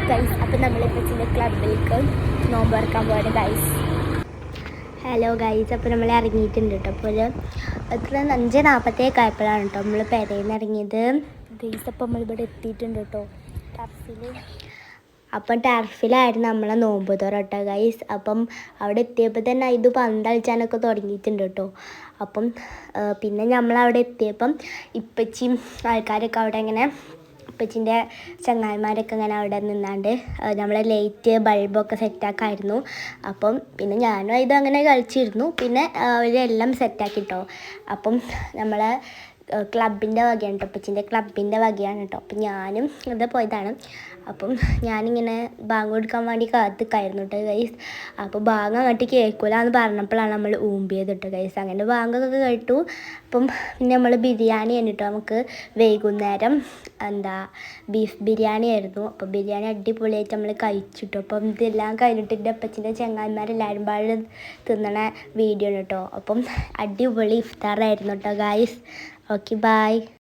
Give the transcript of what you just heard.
Guys, അപ്പോൾ നമ്മളിപ്പോൾ ചില ക്ലബിലേക്ക് നോമ്പ് തുറക്കാൻ പോവാണ് ഗൈസ്. ഹലോ ഗൈസ്, അപ്പോൾ നമ്മൾ ഇറങ്ങിയിട്ടുണ്ട് കേട്ടോ. അപ്പോൾ ഒരു എത്ര 5:40 ആയപ്പോഴാണ് കേട്ടോ നമ്മൾ പെരയിൽ നിന്ന് ഇറങ്ങിയത് ഗൈസ്. അപ്പോൾ നമ്മളിവിടെ എത്തിയിട്ടുണ്ട് കേട്ടോ ടർഫിൽ. അപ്പം ടർഫിലായിരുന്നു നമ്മളെ നോമ്പ് തുറ കേട്ടോ ഗൈസ്. അപ്പം അവിടെ എത്തിയപ്പോൾ തന്നെ ഇത് പന്തളിച്ചാനൊക്കെ തുടങ്ങിയിട്ടുണ്ട് കേട്ടോ. അപ്പം പിന്നെ നമ്മളവിടെ എത്തിയപ്പം ഇപ്പച്ചിയും ആൾക്കാരൊക്കെ അവിടെ ഇങ്ങനെ ഇപ്പച്ചിൻ്റെ ചങ്ങായിമാരൊക്കെ ഇങ്ങനെ അവിടെ നിന്നാണ്ട് നമ്മളെ ലൈറ്റ് ബൾബൊക്കെ സെറ്റാക്കായിരുന്നു. അപ്പം പിന്നെ ഞാനും ഇത് അങ്ങനെ കളിച്ചിരുന്നു. പിന്നെ അവരെല്ലാം സെറ്റാക്കിട്ടോ. അപ്പം നമ്മളെ ക്ലബിൻ്റെ വകയാണ് കേട്ടോ, ഇപ്പച്ചിൻ്റെ ക്ലബിൻ്റെ വകയാണ് കേട്ടോ. അപ്പം ഞാനും ഇത് പോയതാണ്. അപ്പം ഞാനിങ്ങനെ ബാങ്ക് കൊടുക്കാൻ വേണ്ടി കാത്തിക്കായിരുന്നു കേട്ടോ ഗൈസ്. അപ്പോൾ ബാങ്ക് അങ്ങോട്ട് കേൾക്കില്ല എന്ന് പറഞ്ഞപ്പോഴാണ് നമ്മൾ ഊമ്പിയത് കേട്ടോ ഗൈസ്. അങ്ങനെ ബാങ്കൊക്കെ കേട്ടു. അപ്പം പിന്നെ നമ്മൾ ബിരിയാണി കണ്ടിട്ടോ. നമുക്ക് വൈകുന്നേരം ബീഫ് ബിരിയാണി ആയിരുന്നു. അപ്പോൾ ബിരിയാണി അടിപൊളിയായിട്ട് നമ്മൾ കഴിച്ചിട്ടു. അപ്പം ഇതെല്ലാം കഴിഞ്ഞിട്ട് എൻ്റെ അപ്പച്ചിൻ്റെ ചങ്ങായിമാരെല്ലാവരും പാട് തിന്നണ വീഡിയോ ആണ് കേട്ടോ. അപ്പം അടിപൊളി ഇഫ്താറായിരുന്നു കേട്ടോ ഗൈസ്. Okay, by.